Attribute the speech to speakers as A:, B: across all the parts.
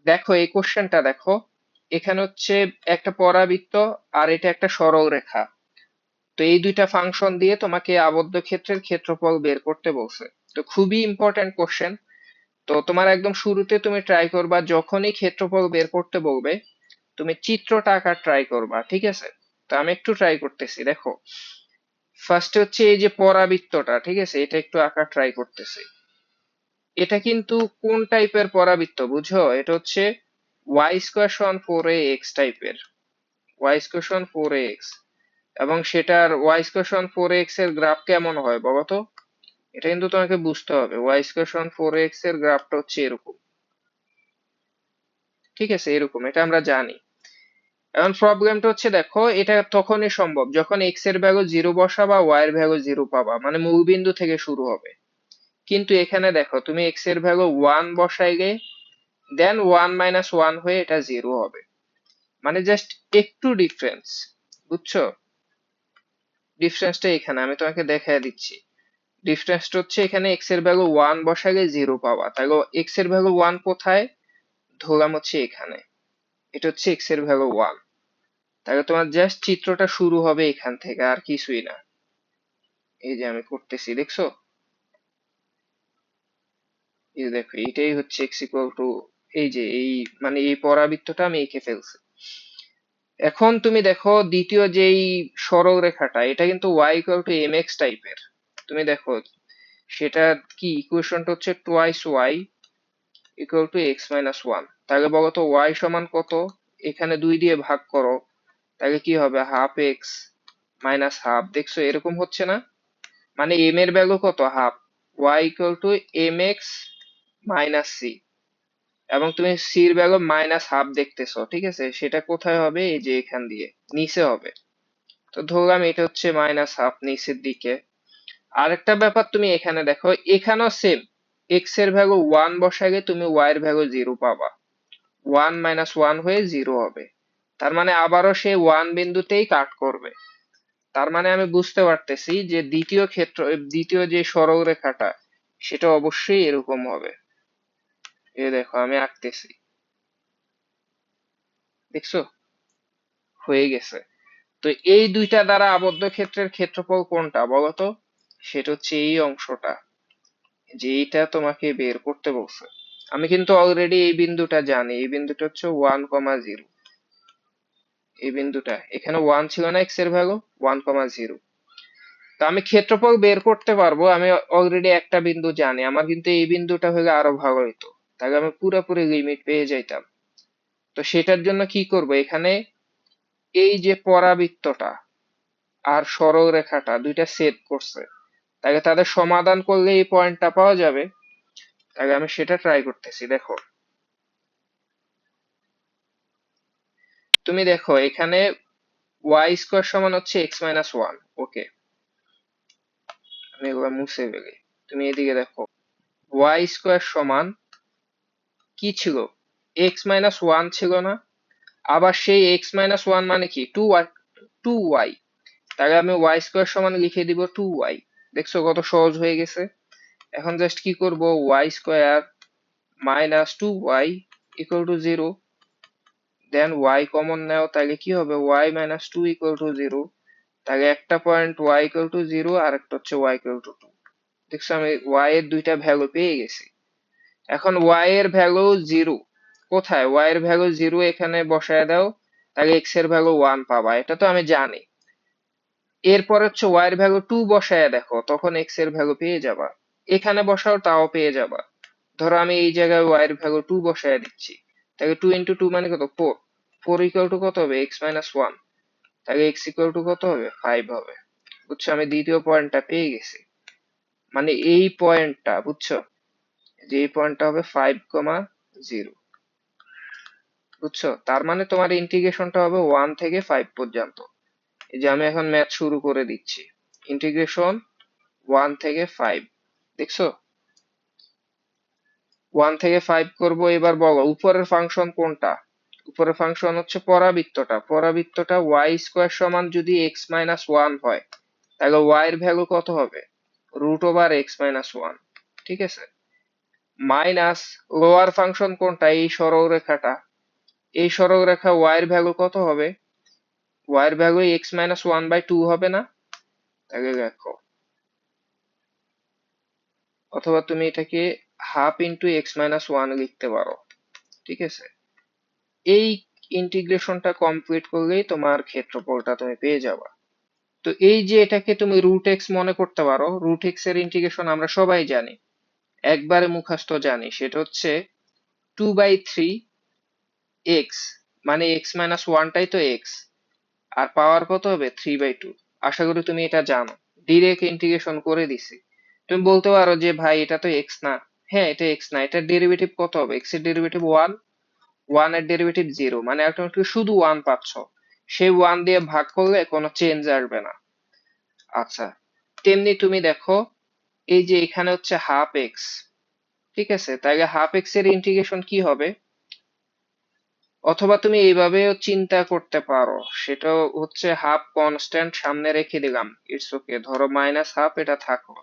A: দেখো এই কোশ্চেনটা দেখো, এখানে হচ্ছে একটা পরাবৃত্ত আর এটা একটা সরল রেখা। তো এই দুইটা ফাংশন দিয়ে তোমাকে আবদ্ধ ক্ষেত্রের ক্ষেত্রফল বের করতে বলছে। তো খুবই ইম্পর্টেন্ট কোশ্চেন। তো তোমার একদম শুরুতে তুমি ট্রাই করবা যখনই ক্ষেত্রফল বের করতে বলবে তুমি চিত্রটা আঁকার ট্রাই করবা, ঠিক আছে? তো আমি একটু ট্রাই করতেছি, দেখো ফার্স্টে হচ্ছে এই যে পরাবৃত্তটা, ঠিক আছে, এটা একটু আঁকার ট্রাই করতেছি। এটা কিন্তু কোন টাইপের পরাবৃত্ত বুঝো? এটা হচ্ছে ওয়াই স্কোয়ার সমান 4ax টাইপের, ওয়াই স্কোয়ার সমান 4ax, এবং সেটার ওয়াই স্কোয়ার সমান 4ax এর গ্রাফ কেমন হয় বলো তো? এটা কিন্তু তোমাকে বুঝতে হবে, ওয়াই স্কোয়ার সমান 4ax এর গ্রাফটা হচ্ছে এরকম, ঠিক আছে, এরকম, এটা আমরা জানি। এখন প্রবলেমটা হচ্ছে দেখো, এটা তখনই সম্ভব যখন এক্স এর ভ্যালু জিরো বসাবা, ওয়াই এর ভ্যালু জিরো পাবা, মানে মূল বিন্দু থেকে শুরু হবে। কিন্তু এখানে দেখো তুমি এক্স এর ভ্যালু ওয়ান বসাইলে দেন ওয়ান মাইনাস ওয়ান হয়ে এটা জিরো হবে, মানে জাস্ট একটু ডিফারেন্স, বুঝছো? ডিফারেন্সটা এখানে আমি তোমাকে দেখাই দিচ্ছি। ডিফারেন্সটা হচ্ছে এখানে এক্স এর ভ্যালু ওয়ান বসালে জিরো পাবা, তাহলে এক্স এর ভ্যালু ওয়ান কোথায়? ধরলাম হচ্ছে এখানে, এটা হচ্ছে এক্স এর ভ্যালু ওয়ান। তাহলে তোমার জাস্ট চিত্রটা শুরু হবে এখান থেকে, আর কিছুই না। এই যে আমি করতেছি, দেখছো? এই যে দেখো এইটাই হচ্ছে এক্স ইকুয়াল টু, এই যে এই, মানে এই পরাবৃত্তটা আমি এঁকে ফেলছি। এখন তুমি দেখো দ্বিতীয় যেই সরল রেখাটা, এটা কিন্তু Y equal to M X টাইপের। তুমি দেখো সেটা কি, ইকুয়েশনটা হচ্ছে twice Y equal to X minus one. তাহলে বলো তো ওয়াই সমান কত? এখানে দুই দিয়ে ভাগ করো, তাহলে কি হবে? Half X minus half. দেখছো এরকম হচ্ছে না? মানে এম এর ভ্যালু কত? Half. Y equal to M X minus C, এবং তুমি সির ভ্যালু মাইনাস হাফ দেখতেছো, ঠিক আছে, সেটা কোথায় হবে? এই যে এখান দিয়ে নিচে হবে। তো ধরলাম এটা হচ্ছে মাইনাস হাফ নিচের দিকে। আরেকটা ব্যাপার তুমি এখানে দেখো, এখানেও সেম, এক্স এর ভ্যালু ওয়ান বসাইলে তুমি ওয়াই এর ভ্যালু জিরো পাবা, ওয়ান মাইনাস ওয়ান হয়ে জিরো হবে। তার মানে আবারও সে ওয়ান বিন্দুতেই কাট করবে। তার মানে আমি বুঝতে পারতেছি যে দ্বিতীয় ক্ষেত্র, দ্বিতীয় যে সরল রেখাটা, সেটা অবশ্যই এরকম হবে। এ দেখো আমি আঁকতেছি, দেখছো? হয়ে গেছে। তো এই দুইটা দ্বারা আবদ্ধ ক্ষেত্রের ক্ষেত্রফল কোনটা বলতো? সেটা হচ্ছে এই অংশটা, যে এইটা তোমাকে বের করতে বলছে। আমি কিন্তু অলরেডি এই বিন্দুটা জানি, এই বিন্দুটা হচ্ছে ওয়ান কমা জিরো। এই বিন্দুটা এখানে ওয়ান ছিল না এক্স এর ভ্যালু, ওয়ান কমা জিরো। তো আমি ক্ষেত্রফল বের করতে পারবো, আমি অলরেডি একটা বিন্দু জানি, আমার কিন্তু এই বিন্দুটা হলে আরো ভালো হইতো, তাহলে আমি পুরোপুরি লিমিট পেয়ে যাইতাম। তো সেটার জন্য কি করব, এখানে এই যে পরাবৃত্তটা আর সরল রেখাটা দুইটা সেট করছে, তাহলে তাদের সমাধান করলে এই পয়েন্টটা পাওয়া যাবে। তাহলে আমি সেটা ট্রাই করতেছি, দেখো তুমি দেখো এখানে ওয়াই স্কোয়ার সমান হচ্ছে এক্স মাইনাস ওয়ান। ওকে, আমি এগুলো মুছে ফেলি। তুমি এদিকে দেখো, ওয়াই স্কোয়ার সমান কি ছিল? এক্স মাইনাস ওয়ান ছিল না? আবার সেই এক্স মাইনাস ওয়ান মানে কি? Two Y, two Y. তাহলে আমি ওয়াই স্কোয়ার সমান লিখে দিব টু ওয়াই। দেখছো কত সহজ হয়ে গেছে? এখন জাস্ট কি করব, y square minus two y equal to zero, then y common now, তাহলে কি হবে? Y minus two equal to zero. তাহলে একটা point y equal to zero আর একটা হচ্ছে ওয়াই ইকুয়াল টু টু। দেখছো আমি ওয়াই এর দুইটা ভ্যালু পেয়ে গেছি। এখন ওয়াই এর ভ্যালু জিরো কোথায়? ওয়াই এর ভ্যালু জিরো এখানে বসায় দাও, তাহলে এক্স এর ভ্যালু ওয়ান পাবা, এটা তো আমি জানি। এরপর হচ্ছে ওয়াই এর ভ্যালু টু বসায় দেখো, তখন এক্স এর ভ্যালু পেয়ে যাবা। এখানে বসাও তাও পেয়ে যাবা। ধরো আমি এই জায়গায় ওয়াই এর ভ্যালু টু বসায় দিচ্ছি, তাহলে টু ইন্টু টু মানে কত? ফোর। ফোর ইকুয়াল টু কত হবে? X minus one. তাহলে এক্স ইকুয়াল টু কত হবে? ফাইভ হবে। বুঝছো, আমি দ্বিতীয় পয়েন্টটা পেয়ে গেছি, মানে এই পয়েন্টটা, বুঝছো, যে এই পয়েন্টটা হবে ফাইভ কমা জিরো। বুঝছো, তার মানে তোমার ইন্টিগ্রেশনটা হবে ওয়ান থেকে ফাইভ পর্যন্ত। এই যে আমি এখন ম্যাথ শুরু করে দিচ্ছি, ইন্টিগ্রেশন ওয়ান থেকে ফাইভ। দেখছো, ওয়ান থেকে ফাইভ করব। এবার বলো উপরের ফাংশন কোনটা? উপরের ফাংশন হচ্ছে পরাবৃত্তটা। পরাবৃত্তটা ওয়াই স্কোয়ার সমান যদি এক্স মাইনাস ওয়ান হয়, তাহলে ওয়াই এর ভ্যালু কত হবে? Root over X minus one, ঠিক আছে? মাইনাস লোয়ার ফাংশন কোনটা, এই সরলরেখাটা, এই সরলরেখা y এর ভ্যালু কত হবে, y এর ভ্যালু x-1/2 হবে না? তাহলে দেখো, অথবা তুমি এটাকে হাফ ইন্টু x-1 লিখতে পারো, ঠিক আছে। এই ইন্টিগ্রেশনটা কমপ্লিট করলেই তোমার ক্ষেত্রফলটা তুমি পেয়ে যাবা। তো এই যে এটাকে তুমি রুট এক্স মনে করতে পারো, রুট এক্স এর ইন্টিগ্রেশন আমরা সবাই জানি, একবারে মুখস্থ জানি, সেটা হচ্ছে 2/3 এক্স, মানে x-1টাই তো এক্স, আর পাওয়ার কত হবে 3/2। আশা করি তুমি এটা জানো, ডিরেক্ট ইন্টিগ্রেশন করে দিছি। তুমি বলতে পারো যে ভাই এটা তো এক্স না। হ্যাঁ, এটা এক্স না, এটার ডেরিভেটিভ কত হবে, এক্স এর ডেরিভেটিভ 1, 1 এর ডেরিভেটিভ 0, মানে অটোমেটিক শুধু 1 পাচ্ছ, সেই 1 দিয়ে ভাগ করলে কোনো চেঞ্জ আসবে না। আচ্ছা, তেমনি তুমি দেখো, এই যে এখানে হচ্ছে হাফ এক্স, ঠিক আছে, তাহলে হাফ এক্স এর ইন্টিগ্রেশন কি হবে, অথবা তুমি এইভাবেও চিন্তা করতে পারো, সেটা হচ্ছে হাফ কনস্ট্যান্ট সামনে রেখে দিলাম, ইটস ওকে, ধরো মাইনাস হাফ, এটা থাকলো,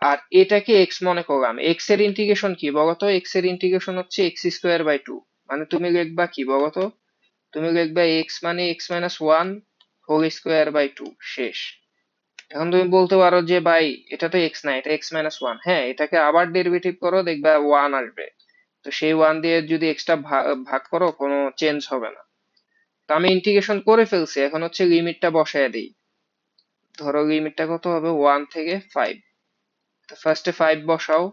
A: আর এটাকে এক্স মনে করলাম। এক্স এর ইন্টিগ্রেশন কি বলতো, এক্স এর ইন্টিগ্রেশন হচ্ছে x²/2, মানে তুমি লিখবা কি বলতো, তুমি লিখবা এক্স মানে x-1² শেষ। এখন তুমি বলতে পারো যে ভাই এটা তো এক্স না, এটা x-1, হ্যাঁ, এটাকে আবার ডেরিভেটিভ করো, দেখবা 1 আসবে, তো সেই 1 দিয়ে যদি এক্সটা ভাগ করো কোনো চেঞ্জ হবে না। তো আমি ইন্টিগ্রেশন করে ফেলছি, এখন হচ্ছে লিমিটটা বসায় দিই। ধরো লিমিটটা কত হবে, 1 থেকে 5। তো ফার্স্টে 5 বসাও,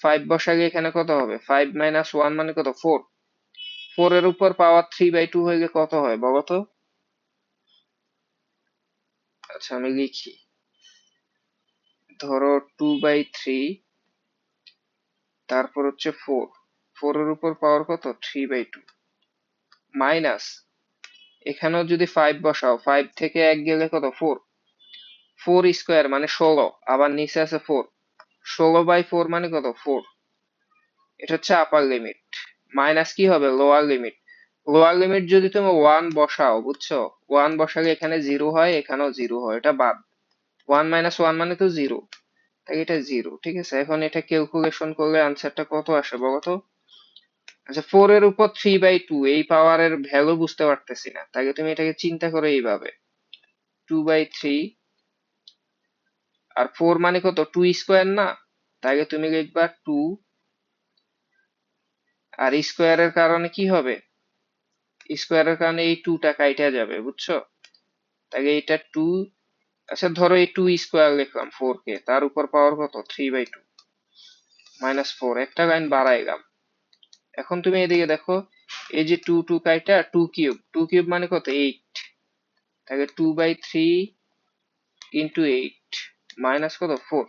A: 5 বসালে এখানে কত হবে, 5 মাইনাস 1 মানে কত, 4। 4 এর উপর পাওয়ার 3/2 হয়ে কত হয় বলো তো। আচ্ছা আমি লিখি, ধরো 2/3, তারপর হচ্ছে 4, 4 এর উপর পাওয়ার কত, 3/2, মাইনাস, এখানেও যদি 5 বসাও, 5 থেকে 1 গেলে কত, 4, 4 স্কোয়ার মানে 16, আবার নিচে আছে 4, 16/4 মানে কত, 4। এটা হচ্ছে আপার লিমিট, মাইনাস কি হবে, লোয়ার লিমিট। লোয়ার লিমিট যদি তুমি 1 বসাও, বুঝছো, 1 বসালে এখানে 0 হয়, এখানেও 0 হয়, এটা বাদ। 1 মাইনাস 1 মানে তো 0, তাই এটা 0, ঠিক আছে। এখন এটা ক্যালকুলেশন করলে আনসারটা কত আসে বলতো। আচ্ছা, 4 এর উপর 3/2, এই পাওয়ারের ভ্যালু বুঝতে পারতেছি না, তাকে তুমি এটাকে চিন্তা করো এইভাবে, 2/3, আর 4 মানে কত, 2 স্কোয়ার না, তাকে তুমি লিখবা 2, আর স্কোয়ারের কারণে কি হবে, স্কোয়ারের কারণে এই 2টা কাইটা যাবে, বুঝছো, তাহলে এটা 2। আচ্ছা ধরো এই 2 স্কোয়ার লিখলাম 4 কে, তার উপর পাওয়ার কত, 3/2, মাইনাস 4, একটা লাইন বাড়াইলাম। এখন তুমি এদিকে দেখো, এই যে 2 2 কাইটা 2 কিউব, 2 কিউব মানে কত, 8, তাহলে 2/3 ইন্টু 8 মাইনাস কত, 4,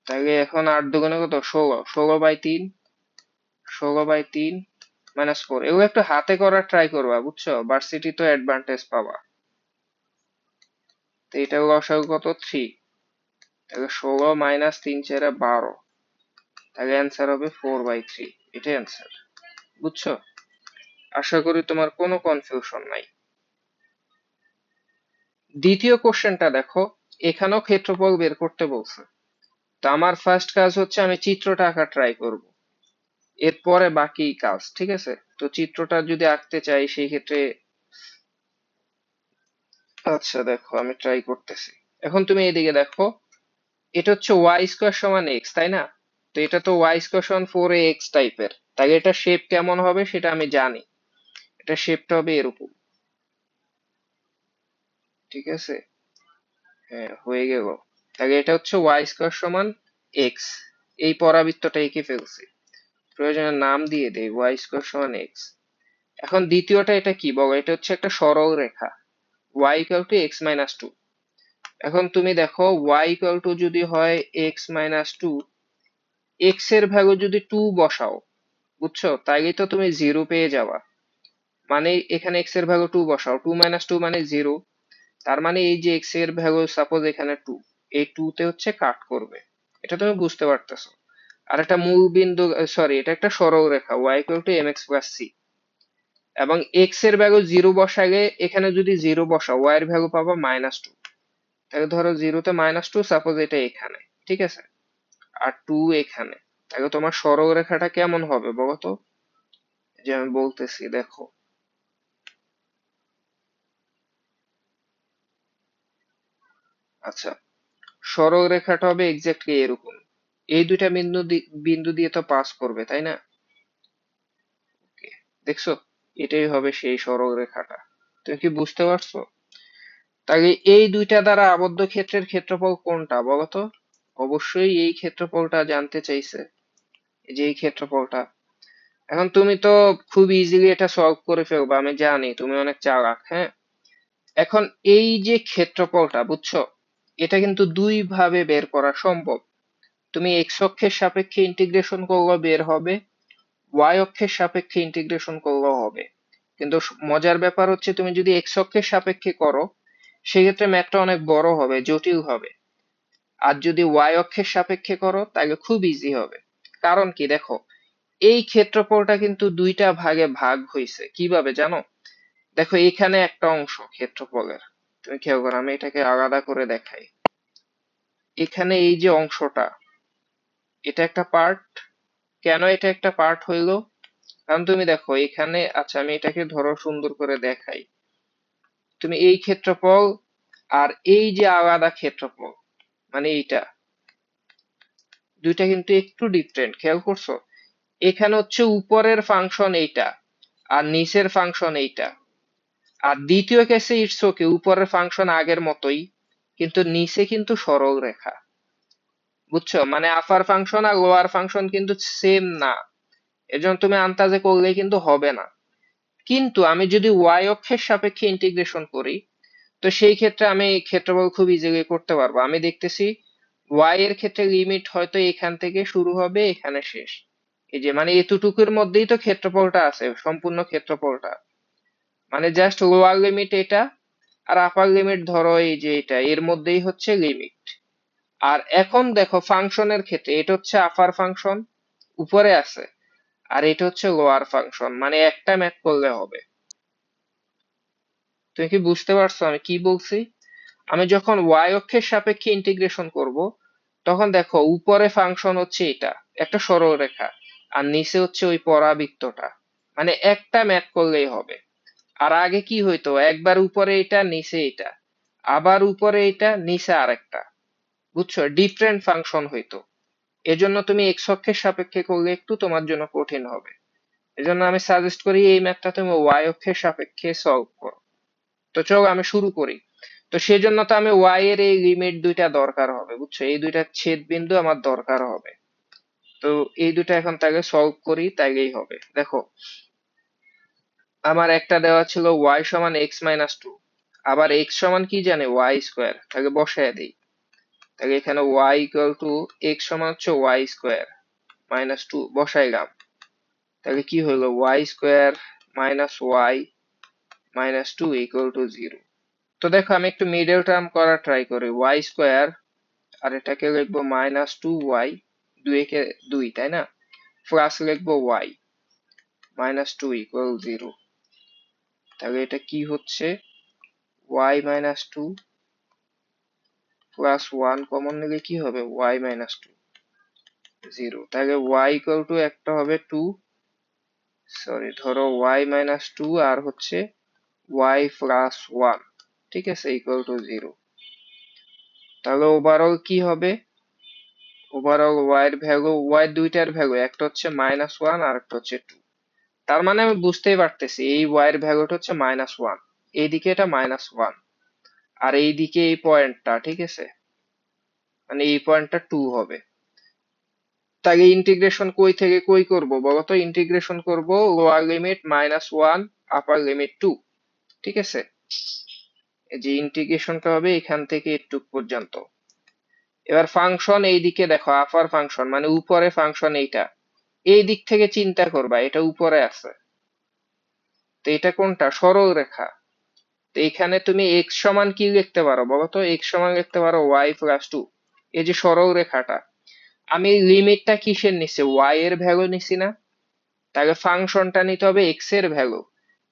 A: তাহলে এখন 8 দুগুণে কত, 16, 16/3, 16/3 মাইনাস 4। এগুলো একটু হাতে করার ট্রাই করবা, বুঝছো, ভার্সিটি তো অ্যাডভান্টেজ পাবা। তো এটা লসাগু কত, 3, তাহলে 16 মাইনাস 3 4 12, তাহলে অ্যান্সার হবে 4/3, এটাই অ্যান্সার, বুঝছো। আশা করি তোমার কোনো কনফিউশন নাই। দ্বিতীয় কোশ্চেনটা দেখো, এখানেও ক্ষেত্রফল বের করতে বলছে। তো আমার ফার্স্ট কাজ হচ্ছে আমি চিত্রটা আঁকা ট্রাই করব, এরপরে বাকি কাজ, ঠিক আছে। তো চিত্রটা যদি আঁকতে চাই সেই ক্ষেত্রে, আচ্ছা দেখো আমি ট্রাই করতেছি। এখন তুমি এদিকে দেখো, এটা হচ্ছে y² সমান x, তাই না। তো এটা তো y² সমান 4ax টাইপের, তাই এটা শেপ কেমন হবে সেটা আমি জানি, এটা শেপটা হবে এরকম, ঠিক আছে। হ্যাঁ হয়ে গেল, তাহলে এটা হচ্ছে y² সমান x, এই পরাবৃত্তটা এঁকে ফেলছি, প্রয়োজনে নাম দিয়ে দেই y² সমান x। এখন দ্বিতীয়টা এটা কি বলো, এটা হচ্ছে একটা সরল রেখা, y equal to x-2। এখন তুমি দেখো y equal to যদি হয় x-2, x এর ভ্যালু যদি 2 বসাও, বুঝছো, তাইলে তো তুমি 0 পেয়ে যাবা, মানে এখানে x এর ভ্যালু 2 বসাও, 2 - 2 মানে 0, তার মানে এই যে x এর ভ্যালু সাপোজ এখানে 2, এই 2 তে হচ্ছে কাট করবে, এটা তুমি বুঝতে পারতেছো। আর একটা মূল বিন্দু, সরি, এটা একটা সরল রেখা y equal to mx plus c, এবং x এর ভ্যালু 0 বসালে এখানে যদি 0 বসাও, y এর ভ্যালু পাবা -2, তাহলে ধরো 0 তে -2, সাপোজ এটা এখানে, ঠিক আছে। আর 2 এখানে। তাহলে তোমার সরলরেখাটা কেমন হবে বলো তো? যে আমি বলতেছি, দেখো। আচ্ছা, সরলরেখাটা হবে এক্স্যাক্টলি এরকম। এই দুইটা বিন্দু দিয়ে তো পাস করবে, তাই না? ওকে, দেখছো? এটাই হবে সেই সরলরেখাটা। তুমি কি বুঝতে পারছো? তাহলে এই দুইটা দ্বারা আবদ্ধ ক্ষেত্রের ক্ষেত্রফল কোনটা বলতো? অবশ্যই এই ক্ষেত্রফলটা জানতে চাইছে, এই যে এই ক্ষেত্রফলটা। এখন তুমি তো খুব ইজিলি এটা সলভ করে ফেলবা, আমি জানি তুমি অনেক চালাক, হ্যাঁ। এখন এই যে ক্ষেত্রফলটা, বুঝছো, এটা কিন্তু দুই ভাবে বের করা সম্ভব। তুমি এক্স অক্ষের সাপেক্ষে ইন্টিগ্রেশন করলেও বের হবে, ওয়াই অক্ষের সাপেক্ষে ইন্টিগ্রেশন করলেও হবে। কিন্তু মজার ব্যাপার হচ্ছে, তুমি যদি এক্স অক্ষের সাপেক্ষে করো সেক্ষেত্রে ম্যাথটা অনেক বড় হবে, জটিল হবে। আর যদি ওয়াই অক্ষের সাপেক্ষে করো তাহলে খুব ইজি হবে। কারণ কি, দেখো, এই ক্ষেত্রফলটা কিন্তু দুইটা ভাগে ভাগ হয়েছে, কিভাবে জানো? দেখো, এখানে একটা অংশ ক্ষেত্রফলের, তুমি খেয়াল করো, আমি এটাকে আলাদা করে দেখাই। এখানে এই যে অংশটা, এটা একটা পার্ট। কেন এটা একটা পার্ট হইলো? কারণ তুমি দেখো এখানে, আচ্ছা আমি এটাকে ধরো সুন্দর করে দেখাই। তুমি এই ক্ষেত্রফল আর এই যে আলাদা ক্ষেত্রফল, মানে এইটা, দুইটা কিন্তু একটু ডিফারেন্ট, খেয়াল করছো? এখানে হচ্ছে উপরের ফাংশন এইটা, আর নিচের ফাংশন এইটা। আর দ্বিতীয় কেসে ইটস ওকে, উপরের ফাংশন আগের মতোই, কিন্তু নিচে কিন্তু সরল রেখা। বুঝছো? মানে আপার ফাংশন আর লোয়ার ফাংশন কিন্তু সেম না। এজন্য তুমি আন্দাজে করলে কিন্তু হবে না। কিন্তু আমি যদি ওয়াই অক্ষের সাপেক্ষে ইন্টিগ্রেশন করি, তো সেই ক্ষেত্রে আমি ক্ষেত্রফল খুব ইজিলি করতে পারবো। আমি দেখতেছি ওয়াই এর ক্ষেত্রে লিমিট হয়তো এখান থেকে শুরু হবে, এখানে শেষ। এই যে মানে এতটুকুর মধ্যেই তো ক্ষেত্রফলটা আছে, সম্পূর্ণ ক্ষেত্রফলটা। মানে জাস্ট লোয়ার লিমিট এটা, আর আপার লিমিট ধরো এই যে এটা, এর মধ্যেই হচ্ছে লিমিট। আর এখন দেখো ফাংশনের ক্ষেত্রে এটা হচ্ছে আপার ফাংশন, উপরে আছে, আর এটা হচ্ছে লোয়ার ফাংশন, মানে একটা ম্যাথ করলে হবে। তুমি কি বুঝতে পারছো আমি কি বলছি? আমি যখন ওয়াই অক্ষের সাপেক্ষে ইন্টিগ্রেশন করব, তখন দেখো উপরে ফাংশন হচ্ছে এটা, একটা সরলরেখা, আর নিচে হচ্ছে ওই পরাবৃত্তটা, মানে একটা ম্যাথ করলেই হবে। আর আগে কি হইতো, একবার উপরে এটা নিচে এটা, আবার উপরে এটা নিচে আরেকটা, বুঝছো, ডিফারেন্ট ফাংশন হইতো। এজন্য তুমি এক্স অক্ষের সাপেক্ষে করলে একটু তোমার জন্য কঠিন হবে। এজন্য আমি সাজেস্ট করি এই ম্যাথটা তুমি ওয়াই অক্ষের সাপেক্ষে সলভ করো। তো চলো আমি শুরু করি। তো সেজন্য তো আমি ওয়াই এর এই লিমিট দুইটা দরকার হবে, বুঝছো, এই দুইটা ছেদ বিন্দু আমার দরকার হবে। তো এই দুটো এখন তাকে সলভ করি, তাইলেই হবে। দেখো, আমার একটা দেওয়া ছিল ওয়াই সমান এক্স মাইনাস টু, আবার এক্স সমান কি জানে, ওয়াই স্কোয়ার। তাকে বসায় দিই। তাহলে এখানে ওয়াই ইকুয়াল টু এক্স সমান হচ্ছে ওয়াই স্কোয়ার মাইনাস টু, বসাইলাম। তাহলে কি হলো, Y square minus Y minus two equal to zero. তো দেখো আমি একটু মিডল টার্ম করার ট্রাই করি। ওয়াই স্কোয়ার, আর এটাকে লিখবো মাইনাস টু ওয়াই, দুই একে দুই, তাই না? প্লাস লিখবো ওয়াই মাইনাস টু ইকুয়াল জিরো। তাহলে এটা কি হচ্ছে, Y minus two plus one common নিলে কি হবে, ওয়াই মাইনাস টু, জিরো। তাহলে ওয়াই ইকুয়াল টু একটা হবে টু, সরি ধরো ওয়াই মাইনাস টু আর হচ্ছে ওয়াই প্লাস ওয়ান, ঠিক আছে, ইকুয়াল টু জিরো। তাহলে ওভারঅল কি হবে, ওভারঅল ওয়াই এর ভ্যালু, ওয়াই দুইটার ভ্যালু, একটা হচ্ছে মাইনাস ওয়ান আর একটা হচ্ছে টু। তার মানে আমি বুঝতেই পারতেছি এই ওয়াই এর ভ্যালুটা হচ্ছে মাইনাস ওয়ান, এইদিকে এটা মাইনাস ওয়ান, আর এইদিকে এই পয়েন্টটা, ঠিক আছে, মানে এই পয়েন্টটা টু হবে। তাহলে ইন্টিগ্রেশন কই থেকে কই করব বলতো? ইন্টিগ্রেশন করব lower limit minus one, upper limit two, ঠিক আছে। এই যে ইন্টিগ্রেশনটা হবে এখান থেকে এটুক পর্যন্ত। এবার ফাংশন এইদিকে দেখো, আপার ফাংশন মানে উপরে ফাংশন এইটা, এই দিক থেকে চিন্তা করবা, এটা উপরে আছে। তো এটা কোনটা, সরল রেখা। তো এখানে তুমি এক্স সমান কি লিখতে পারো বলতো? এক্স সমান লিখতে পারো ওয়াই প্লাস টু। এই যে সরল রেখাটা, আমি লিমিটটা কিসের নিচ্ছি, ওয়াই এর ভ্যালু নিচ্ছি না? তাহলে ফাংশনটা নিতে হবে এক্স এর ভ্যালু।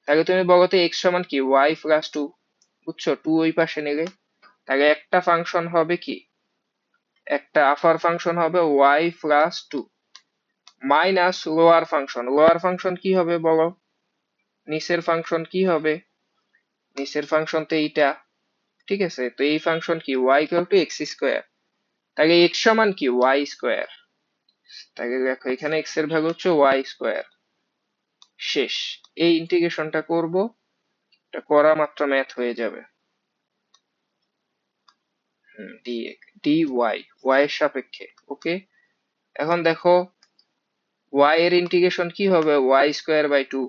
A: তাহলে তুমি বলো তো এক্স সমান কি, ওয়াই প্লাস টু, বুঝছো, টু ওই পাশে নিলে। তাহলে একটা ফাংশন হবে কি, একটা আপার ফাংশন হবে y plus 2 minus lower function কি হবে বলো, নিচের ফাংশন কি হবে, নিচের ফাংশন তো এইটা, ঠিক আছে, তো এই ফাংশন কি y equal to x square, তাহলে x সমান কি y স্কোয়ার, তাহলে দেখো এখানে x এর ভ্যালু হচ্ছে y স্কোয়ার। শেষ, এই ইন্টিগ্রেশনটা করব, এটা করা মাত্র ম্যাথ হয়ে যাবে। dy y এর সাপেক্ষে, ওকে। এখন দেখো y এর ইন্টিগ্রেশন কি হবে, y স্কোয়ার বাই 2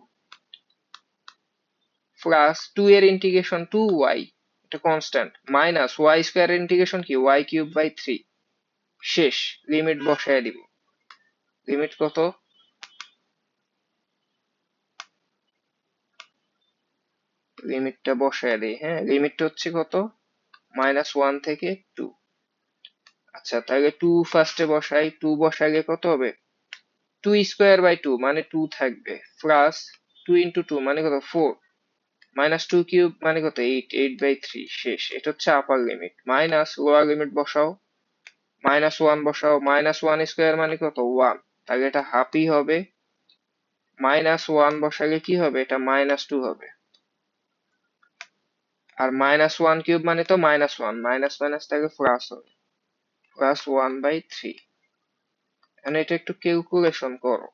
A: প্লাস 2 এর ইন্টিগ্রেশন 2y, এটা কনস্ট্যান্ট, মাইনাস y স্কোয়ার এর ইন্টিগ্রেশন কি y কিউব বাই 3। শেষ, লিমিট বসায় দিব, লিমিট কত, লিমিটটা বসায় দেই, হ্যাঁ লিমিটটা হচ্ছে কত, -1 থেকে 2। আচ্ছা তাহলে 2 ফার্স্টে বসাই, 2 বসাইলে কত হবে, 2 স্কোয়ার বাই 2 মানে 2 থাকবে, প্লাস 2 ইন্টু 2 মানে কত 4, মাইনাস 2 কিউব মানে কত 8, 8 বাই 3। শেষ, এটা হচ্ছে আপার লিমিট, মাইনাস লোয়ার লিমিট বসাও, -1 বসাও, -1 স্কোয়ার মানে কত 1, তাহলে এটা হাফই হবে, -1 বসালে কি হবে, এটা -2 হবে, আর -1 কিউব মানে তো -1, মাইনাস মাইনাস তাহলে প্লাস হবে, +1/3। এখন এটা একটু ক্যালকুলেশন করো,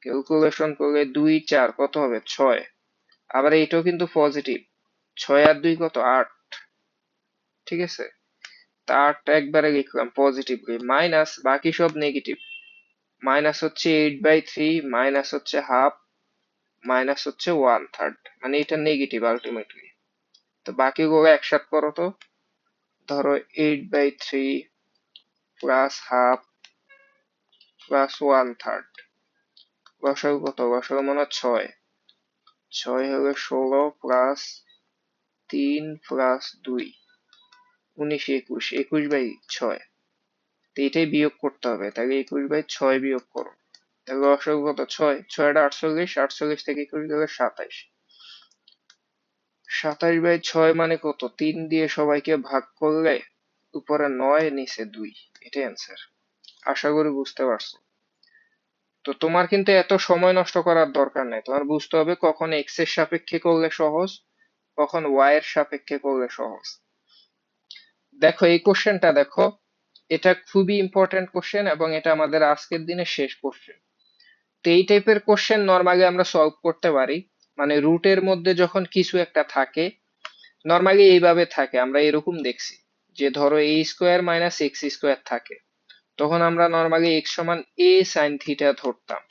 A: ক্যালকুলেশন করলে 2 4 কত হবে 6, আবার এইটাও কিন্তু পজিটিভ, 6 আর 2 কত 8, ঠিক আছে, তা 8 একবারে লিখলাম পজিটিভলি, মাইনাস বাকি সব নেগেটিভ, মাইনাস হচ্ছে 8/3, মাইনাস হচ্ছে হাফ, মাইনাস হচ্ছে 1/3, মানে এটা নেগেটিভ আলটিমেটলি। তো বাকিগুলো একসাথে করো তো, ধরো 8/3 প্লাস হাফ প্লাস 1/3, গসাগু কত, গসাগু মনে হয় 6, 6 হলে 16 প্লাস 3 প্লাস 2, 19 21, 21/6, তো এটাই বিয়োগ করতে হবে, তাহলে 21/6 বিয়োগ করো, তাহলে গসাগু কত 6, 6 টা 48, 48 থেকে 21 গেলে 27, 27/6 মানে কত, 3 দিয়ে সবাইকে ভাগ করলে উপরে 9 নিচে 2, এটাই অ্যান্সার। আশা করি বুঝতে পারছো। তো তোমার কিন্তু এত সময় নষ্ট করার দরকার নাই, তোমার বুঝতে হবে কখন এক্স এর সাপেক্ষে করলে সহজ, কখন ওয়াই এর সাপেক্ষে করলে সহজ। দেখো এই কোশ্চেনটা দেখো, এটা খুবই ইম্পর্টেন্ট কোশ্চেন এবং এটা আমাদের আজকের দিনের শেষ কোশ্চেন। তো এই টাইপের কোশ্চেন নর্মালি আমরা সলভ করতে পারি, মানে রুটের মধ্যে যখন কিছু একটা থাকে, নর্মালি এইভাবে থাকে, আমরা এরকম দেখছি যে ধরো এ স্কোয়ার মাইনাস এক্স স্কোয়ার থাকে, তখন আমরা নর্মালি এক্স সমান এ সাইন থিটা ধরতাম।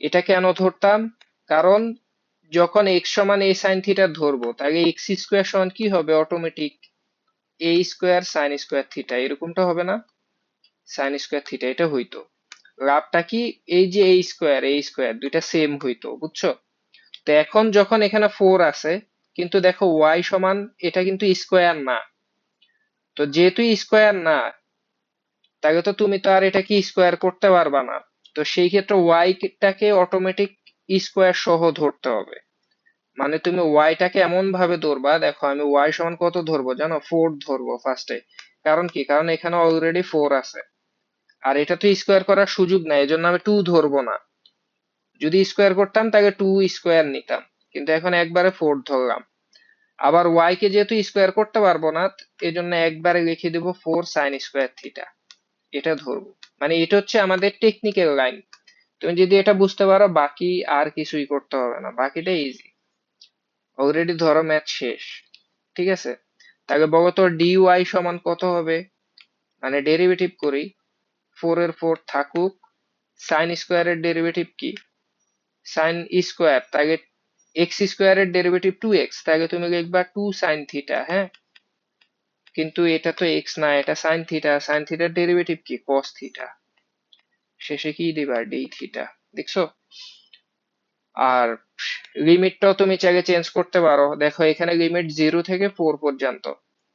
A: এটা কেন ধরতাম, কারণ যখন এক্স সমান এ সাইন থিটা ধরবো, তাহলে এক্স স্কোয়ার সমান কি হবে, অটোমেটিক এ স্কোয়ার সাইন স্কোয়ার থিটা, এরকমটা হবে না, সাইন স্কোয়ার থিটা, এটা হইতো। লাভটা কি, এই যে এ স্কোয়ার দুইটা সেম হইতো, বুঝছো। তো এখন যখন এখানে 4 আছে, কিন্তু দেখো ওয়াই সমান এটা কিন্তু স্কোয়ার না, তো যেহেতু স্কোয়ার না, তাহলে তো তুমি তো আর এটা কি স্কোয়ার করতে পারবা না, তো সেই ক্ষেত্রে ওয়াই টাকে অটোমেটিক স্কোয়ার সহ ধরতে হবে, মানে তুমি ওয়াইটাকে এমন ভাবে ধরবা, দেখো আমি ওয়াই সমান কত ধরবো জানো, 4 ধরবো ফার্স্টে, কারণ কি, কারণ এখানে অলরেডি 4 আছে, আর এটা তো স্কোয়ার করার সুযোগ নাই, এজন্য আমি 2 ধরবো না, যদি স্কোয়ার করতাম তাহলে 2 স্কোয়ার নিতাম, কিন্তু এখন একবারে 4 ধরলাম। আবার ওয়াই কে যেহেতু স্কোয়ার করতে পারবো না, এজন্য একবারে লিখে দেবো 4 সাইন স্কোয়ার থিটা, এটা ধরবো, মানে এটা হচ্ছে আমাদের টেকনিক্যাল লাইন। তুমি যদি এটা বুঝতে পারো, বাকি আর কিছুই করতে হবে না, বাকিটা ইজি, অলরেডি ধরো ম্যাথ শেষ, ঠিক আছে। তাহলে বলো তো dy সমান কত হবে, মানে ডেরিভেটিভ করি, 4 এর 4 থাকুক, সাইন স্কোয়ারের ডেরিভেটিভ কি, সাইন স্কোয়ার, তাহলে এক্স স্কোয়ারের ডেরিভেটিভ 2x, তাহলে তুমি লিখবা 2 সাইন থিটা, হ্যাঁ, কিন্তু এটা তো এক্স না, এটা সাইন থিটা, সাইন থিটার ডেরিভেটিভ কি কস থিটা, শেষে কি দিবা ডি থিটা, দেখছো। আর লিমিটটাও তুমি চাইলে চেঞ্জ করতে পারো, দেখো এখানে লিমিট 0 থেকে 4 পর্যন্ত,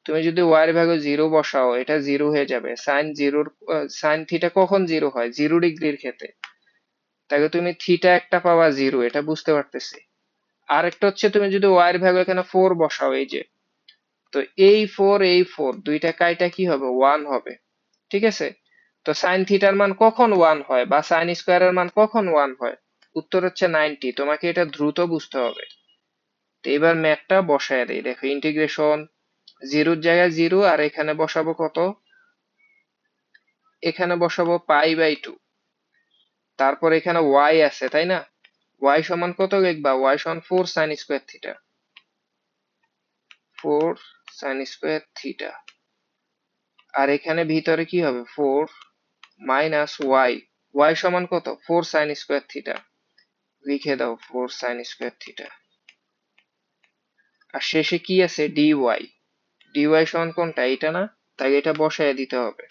A: তুমি যদি y এর ভ্যালু 0 বসাও, এটা 0 হয়ে যাবে, সাইন 0, সাইন থিটা কখন 0 হয়, 0 ডিগ্রির ক্ষেত্রে, তাহলে তুমি থিটা একটা পাওয়া 0, এটা বুঝতে পারতেছি। আর একটা হচ্ছে তুমি যদি y এর ভ্যালু এখানে 4 বসাও, এই যে তো এই ফোর দুইটা কাইটা কি হবে, ওয়ান হবে। ঠিক আছে, তো সাইন থিটার মান কখন ওয়ান হয় বা সাইন স্কোয়ারের মান কখন ওয়ান হয়? উত্তর হচ্ছে 90। তোমাকে এটা দ্রুত বুঝতে হবে। তো এবার ম্যাথটা বসায় দেই, দেখো ইন্টিগ্রেশন জিরোর জায়গায় জিরো, আর এখানে বসাবো কত, এখানে বসাবো পাই/2। তারপর এখানে ওয়াই আছে তাই না, ওয়াই সমান কত লিখবা, ওয়াই সমান 4 sine square theta, 4 sine square theta. আর এখানে ভিতরে কি হবে, 4 মাইনাস ওয়াই, ওয়াই সমান কত, 4 সাইন স্কোয়ার থিটা, লিখে দাও 4 সাইন স্কোয়ার থিটা। আর শেষে কি আছে, ডিওয়াই, ডিওয়াই সমান কোনটা, এটা না, তাই এটা বসায় দিতে হবে।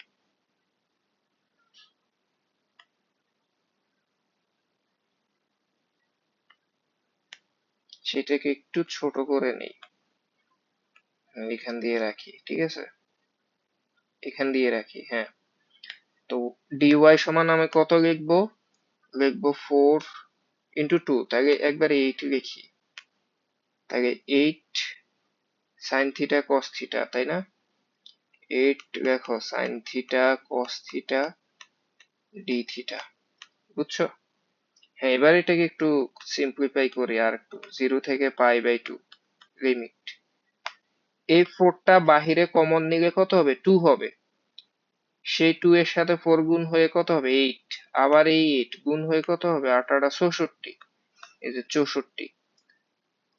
A: সেটাকে একটু ছোট করে নেই, এখান দিয়ে রাখি, ঠিক আছে, এখান দিয়ে রাখি, হ্যাঁ। তো ডিওয়াই সমান আমি কত লিখবো, লিখবো 4 ইন্টু 2, তাহলে একবারে 8 লিখি, তাহলে 8 সাইন থিটা কস থিটা, তাই না, 8 লেখো sine theta cos theta D theta, বুঝছো? হ্যাঁ, এবার এটাকে একটু সিম্পলিফাই করি আর একটু, 0 থেকে পাই/2 লিমিট, এই 4টা বাহিরে কমন নিলে কত হবে, 2 হবে, সেই 2 এর সাথে 4 গুণ হয়ে কত হবে, 8, আবার এই 8 গুণ হয়ে কত হবে, 8 8 64, এই যে 64।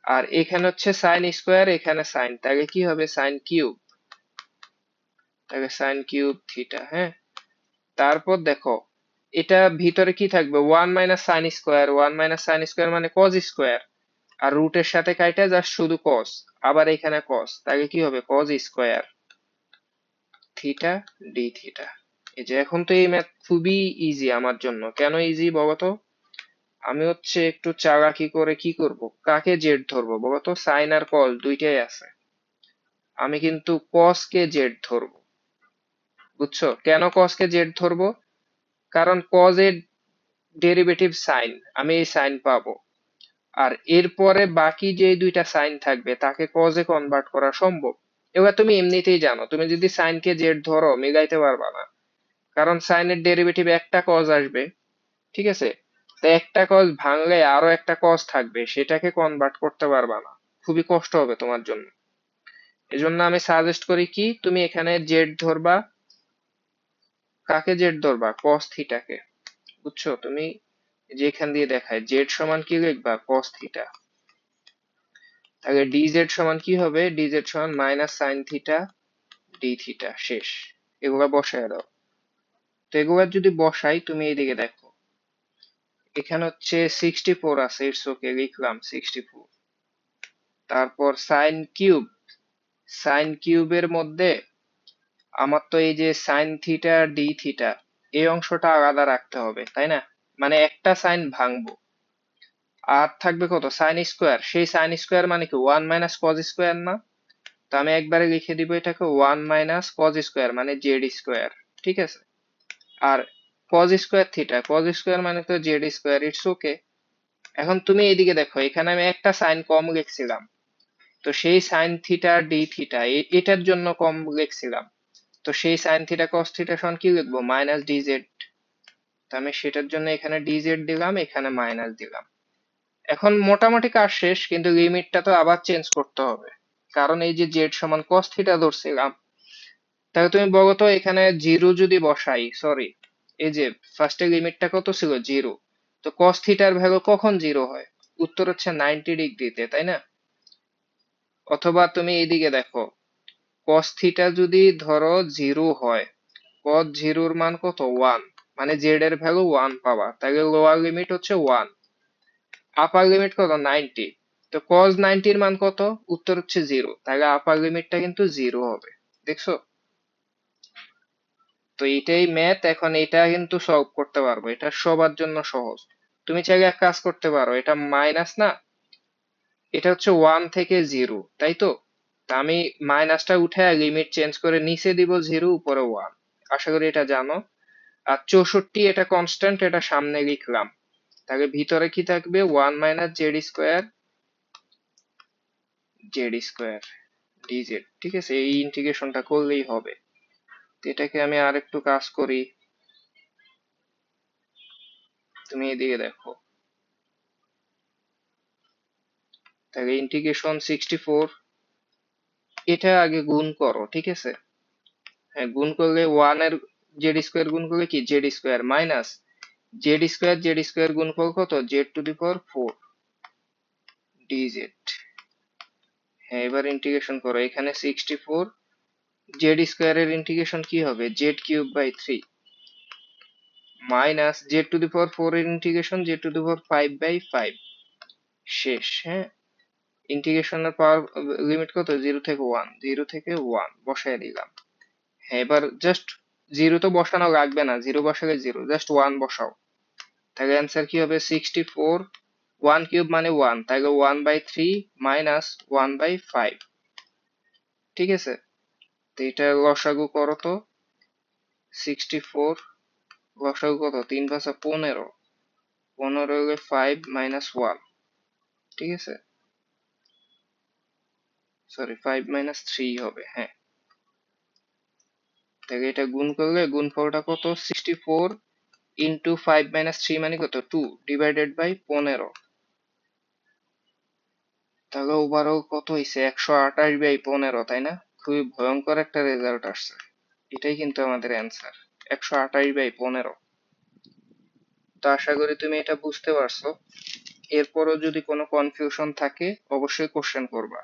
A: আর এখানে হচ্ছে সাইন স্কোয়ার, এখানে সাইন, তাহলে কি হবে, সাইন কিউব, তাহলে সাইন কিউব থিটা, হ্যাঁ। তারপর দেখো এটা ভিতরে কি থাকবে, 1 minus sine square, 1 minus sine square মানে কজ স্কোয়ার, আর রুটের সাথে কাইটা জাস্ট শুধু কস, আবার এখানে কস, তাহলে কি হবে, cause square theta D theta. এই যে এখন তো এই ম্যাথ খুবই ইজি আমার জন্য, কেন ইজি বলতো, আমি হচ্ছে একটু চালাকি করে কি করব, কাকে জেড ধরবো বলতো, সাইন আর কস দুইটাই আছে, আমি কিন্তু কস কে জেড ধরবো, বুঝছো, কেন কস কে জেড ধরবো, কারণ কজ এর ডেরিভেটিভ সাইন, আমি এই সাইন পাবো, আর এরপরে বাকি যে দুইটা সাইন থাকবে তাকে কজে কনভার্ট করা সম্ভব। এবার তুমি এমনিতেই জানো, তুমি যদি সাইন কে জেড ধরো মিলাইতে পারবা না, কারণ সাইনের ডেরিভেটিভ একটা কজ আসবে, ঠিক আছে, তো একটা কজ ভাঙলে আরো একটা কজ থাকবে, সেটাকে কনভার্ট করতে পারবা না, খুবই কষ্ট হবে তোমার জন্য। এজন্য আমি সাজেস্ট করি কি, তুমি এখানে জেড ধরবা, কাকে জেড ধরবা, কস থিটাকে, বুঝছো, তুমি যেখান দিয়ে দেখায় জেড সমান কি লিখবা, কস থিটা, তাহলে ডিজেড সমান কি হবে, ডিজেড সমান minus sine theta D theta, শেষ। এগুলা বসায় দাও। তো এগুলা যদি বসাই, তুমি এইদিকে দেখো এখানে হচ্ছে 64 আছে, ইটস ওকে, লিখলাম 64। তারপর সাইন কিউব, সাইন কিউবের মধ্যে আমার তো এই যে সাইন থিটা ডি থিটা, এই অংশটা আলাদা রাখতে হবে তাই না, মানে একটা সাইন ভাঙবো, আর থাকবে কত, সাইন স্কোয়ার, সেই সাইন স্কোয়ার মানে কি 1 মাইনাস কজ স্কোয়ার না, তো আমি একবারে লিখে দিব এটাকে 1 মাইনাস কজ স্কোয়ার মানে জেড স্কোয়ার, ঠিক আছে। আর cos square theta, cos square মানে তো জেড স্কোয়ার, ইটস ওকে। এখন তুমি এইদিকে দেখো, এখানে আমি একটা সাইন কম লিখছিলাম, তো সেই সাইন থিটা ডি থিটা এটার জন্য কম লিখছিলাম, তো সেই সাইন থিটা কস থিটা সমান কি লিখবো, মাইনাস ডিজেড, তো আমি সেটার জন্য এখানে ডিজেড দিলাম, এখানে মাইনাস দিলাম। এখন মোটামুটি কাজ শেষ, কিন্তু লিমিটটা তো আবার চেঞ্জ করতে হবে, কারণ এই যে জেড সমান কস থিটা ধরছিলাম, তাহলে তুমি বলো তো এখানে জিরো যদি বসাই, সরি, এই যে ফার্স্টে লিমিটটা কত ছিল, জিরো, তো কস থিটার ভ্যালু কখন জিরো হয়, উত্তর হচ্ছে 90 ডিগ্রিতে, তাই না। অথবা তুমি এইদিকে দেখো, কস থিটা যদি ধরো জিরো হয়, কস জিরোর মান কত, 1, মানে জেড এর ভ্যালু 1 পাবা, তাহলে লোয়ার লিমিট হচ্ছে 1, আপার লিমিট কত, 90, তো কস 90 এর মান কত, উত্তর হচ্ছে 0, তাহলে আপার লিমিটটা কিন্তু 0 হবে, দেখছো। তো এটাই ম্যাথ, এখন এটা কিন্তু সলভ করতে পারবো, এটা সবার জন্য সহজ। তুমি চাইলে এক কাজ করতে পারো, এটা মাইনাস না, এটা হচ্ছে 1 থেকে 0, তাই তো, তা আমি মাইনাসটা উঠে লিমিট চেঞ্জ করে নিচে দিব 0, উপরে 1, আশা করি এটা জানো। আর 64 এটা কনস্ট্যান্ট, এটা সামনে লিখলাম, তাহলে ভিতরে কি থাকবে, 1 minus Z square, Z square, DZ, ঠিক আছে, এই ইন্টিগ্রেশনটা করলেই হবে। তো এটাকে আমি আর একটু কাজ করি, তুমি এদিকে দেখো, তাহলে ইন্টিগ্রেশন 64, এটা আগে গুণ করো, ঠিক আছে। হ্যাঁ, গুণ করলে ওয়ান এর জেড স্কোয়ার গুণ করলে কি Z square minus Z square গুণ করো কত Z to the power 4 DZ. হ্যাঁ, এবার ইন্টিগ্রেশন করো, এখানে 64 জেড স্কোয়ারের ইন্টিগ্রেশন কি হবে z cube by 3 minus z to the power 4 এর integration z to the power 5 by 5 শেষ। হ্যাঁ, ইন্টিগ্রেশনের পাওয়ার লিমিট কত 0 থেকে 1, 0 থেকে 1 বসায় দিলাম। হ্যাঁ, এবার জাস্ট জিরো তো বসানো লাগবে না, জিরো বসালে জিরো, জাস্ট 1 বসাও। তাহলে অ্যান্সার কি হবে 64, 1 কিউব মানে 1, তাহলে 1 বাই 3 মাইনাস 1 বাই 5, ঠিক আছে। তো এটা লসাগু করো তো, 64 লসাগু কত 3 5 15, 15 হলে 5 মাইনাস 1, ঠিক আছে, সরি 5 মাইনাস 3 হবে। হ্যাঁ, তাহলে এটা গুণ করলে গুণফলটা কত 64 ইন্টু 5 মাইনাস 3 মানে কত 2 ডিভাইডেড বাই 15, তাহলে ওভারঅল কত হয়েছে 128 বাই 15, তাই না? খুবই ভয়ঙ্কর একটা রেজাল্ট আসছে। এটাই কিন্তু আমাদের অ্যান্সার, 128 বাই 15। তো আশা করি তুমি এটা বুঝতে পারছো। এরপরও যদি কোনো কনফিউশন থাকে অবশ্যই কোশ্চেন করবা।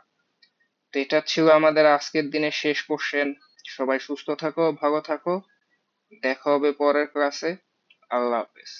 A: তো এটা ছিল আমাদের আজকের দিনের শেষ কোশ্চেন। সবাই সুস্থ থাকো, ভালো থাকো, দেখা হবে পরের ক্লাসে। আল্লাহ হাফেজ।